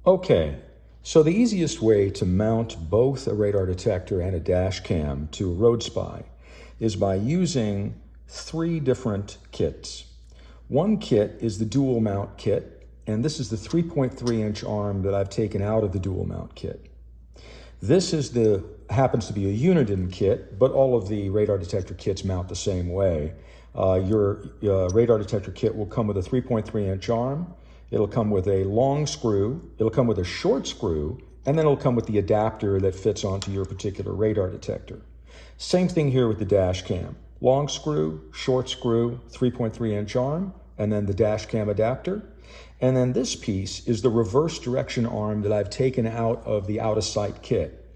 Okay, so the easiest way to mount both a radar detector and a dash cam to a RoadSpy is by using three different kits. One kit is the dual mount kit, and this is the 3.3-inch arm that I've taken out of the dual mount kit. This happens to be a Uniden kit, but all of the radar detector kits mount the same way. Your radar detector kit will come with a 3.3-inch arm. It'll come with a long screw, it'll come with a short screw, and then it'll come with the adapter that fits onto your particular radar detector. Same thing here with the dash cam. Long screw, short screw, 3.3-inch arm, and then the dash cam adapter. And then this piece is the reverse direction arm that I've taken out of the out-of-sight kit.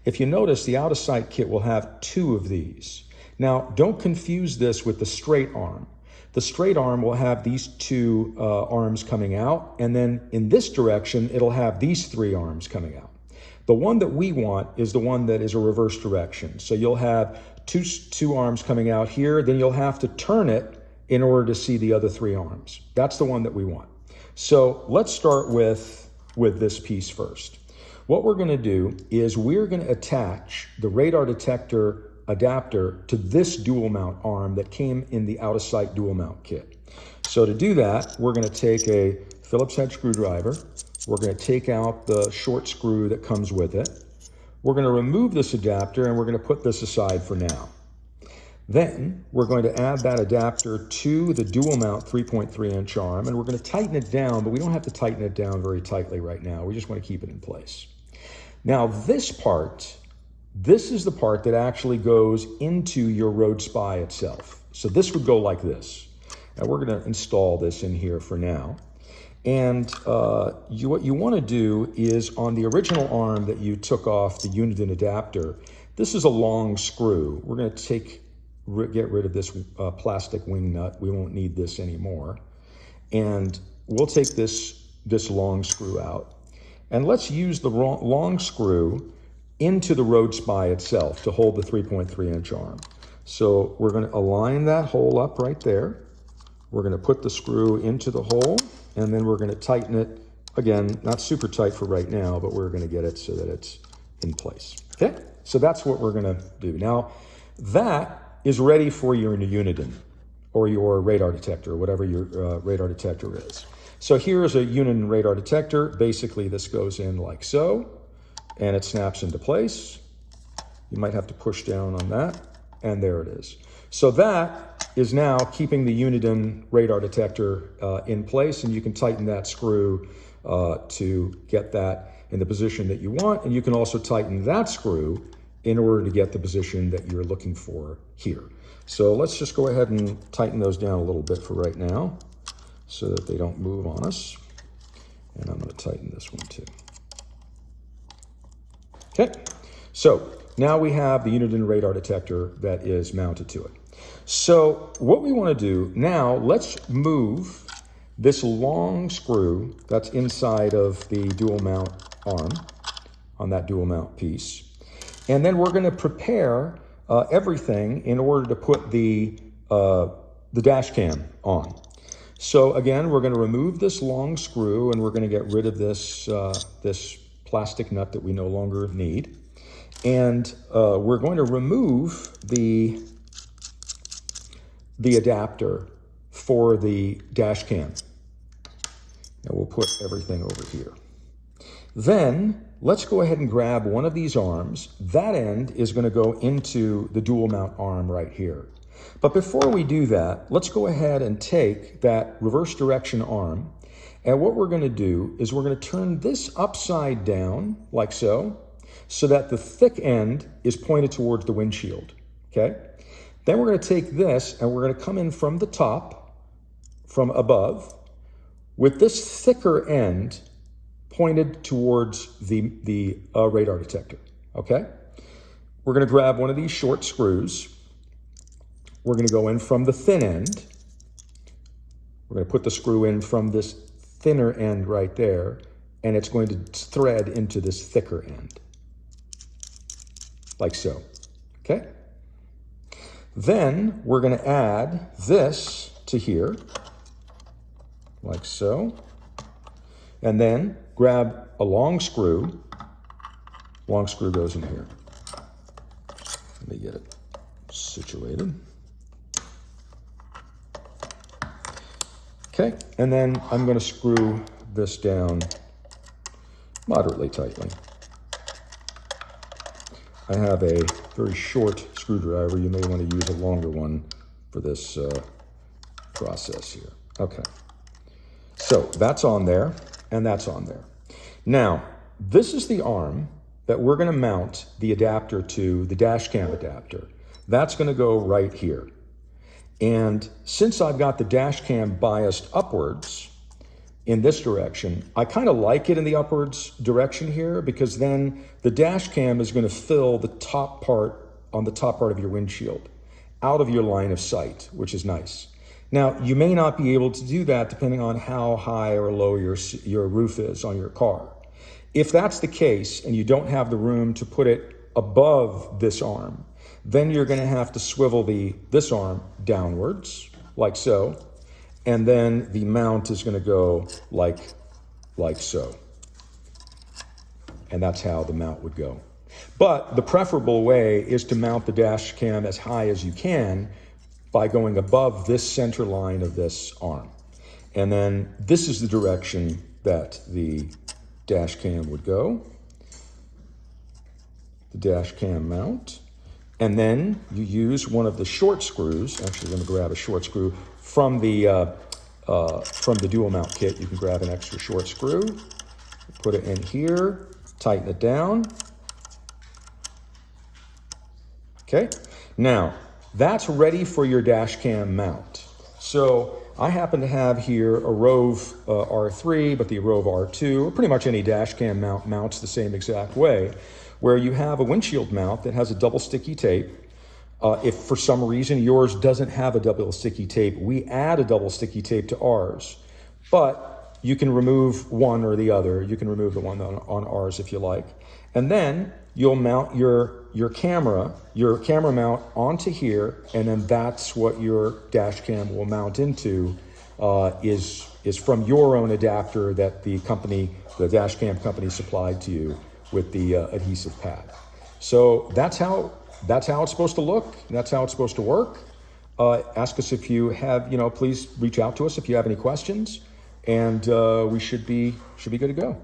If you notice, the out-of-sight kit will have two of these. Now, don't confuse this with the straight arm. The straight arm will have these two arms coming out, and then in this direction, it'll have these three arms coming out. The one that we want is the one that is a reverse direction. So you'll have two arms coming out here, then you'll have to turn it in order to see the other three arms. That's the one that we want. So let's start with this piece first. What we're gonna do is we're gonna attach the radar detector adapter to this dual mount arm that came in the out-of-sight dual mount kit. So to do that, we're going to take a Phillips head screwdriver. We're going to take out the short screw that comes with it. We're going to remove this adapter and we're going to put this aside for now. Then we're going to add that adapter to the dual mount 3.3-inch arm, and we're going to tighten it down, but we don't have to tighten it down very tightly right now. We just want to keep it in place. Now this is the part that actually goes into your RoadSpy itself. So this would go like this. Now we're going to install this in here for now. And what you want to do is on the original arm that you took off the Uniden adapter, this is a long screw. We're going to get rid of this plastic wing nut. We won't need this anymore. And we'll take this long screw out. And let's use the long screw into the RoadSpy itself to hold the 3.3-inch arm. So we're going to align that hole up right there. We're going to put the screw into the hole, and then we're going to tighten it. Again, not super tight for right now, but we're going to get it so that it's in place. Okay, so that's what we're going to do. Now, that is ready for your Uniden or your radar detector, whatever your radar detector is. So here's a Uniden radar detector. Basically, this goes in like so, and it snaps into place. You might have to push down on that, and there it is. So that is now keeping the Uniden radar detector in place, and you can tighten that screw to get that in the position that you want, and you can also tighten that screw in order to get the position that you're looking for here. So let's just go ahead and tighten those down a little bit for right now so that they don't move on us. And I'm going to tighten this one too. Okay, so now we have the Uniden radar detector that is mounted to it. So what we want to do now, let's move this long screw that's inside of the dual mount arm on that dual mount piece. And then we're going to prepare everything in order to put the dash cam on. So again, we're going to remove this long screw and we're going to get rid of this plastic nut that we no longer need. And we're going to remove the adapter for the dash cam. Now we'll put everything over here. Then let's go ahead and grab one of these arms. That end is going to go into the dual mount arm right here. But before we do that, let's go ahead and take that reverse direction arm. And what we're going to do is we're going to turn this upside down like so that the thick end is pointed towards the windshield. Okay. Then we're going to take this and we're going to come in from the top, from above, with this thicker end pointed towards the radar detector. Okay. We're going to grab one of these short screws. We're going to go in from the thin end. We're going to put the screw in from this thinner end right there, and it's going to thread into this thicker end, like so, okay? Then we're going to add this to here, like so, and then grab a long screw. Long screw goes in here. Let me get it situated. Okay, and then I'm going to screw this down moderately tightly. I have a very short screwdriver. You may want to use a longer one for this process here. Okay, so that's on there, and that's on there. Now, this is the arm that we're going to mount the adapter to, the dash cam adapter. That's going to go right here. And since I've got the dash cam biased upwards in this direction, I kind of like it in the upwards direction here, because then the dash cam is going to fill the top part, on the top part of your windshield, out of your line of sight, which is nice. Now, you may not be able to do that depending on how high or low your roof is on your car. If that's the case and you don't have the room to put it above this arm, then you're going to have to swivel this arm downwards, like so, and then the mount is going to go like so. And that's how the mount would go. But the preferable way is to mount the dash cam as high as you can by going above this center line of this arm. And then this is the direction that the dash cam would go. The dash cam mount. And then you use one of the short screws. Actually, let me grab a short screw from the dual mount kit. You can grab an extra short screw, put it in here, tighten it down. Okay, now that's ready for your dash cam mount. So I happen to have here a Rove R3, but the Rove R2, or pretty much any dash cam mount mounts the same exact way, where you have a windshield mount that has a double sticky tape. If for some reason yours doesn't have a double sticky tape, we add a double sticky tape to ours. But you can remove one or the other. You can remove the one on ours if you like. And then you'll mount your camera mount onto here, and then that's what your dash cam will mount into, is from your own adapter that the dash cam company supplied to you with the adhesive pad. So that's how it's supposed to look. That's how it's supposed to work. Ask us if you have, please reach out to us if you have any questions, and we should be good to go.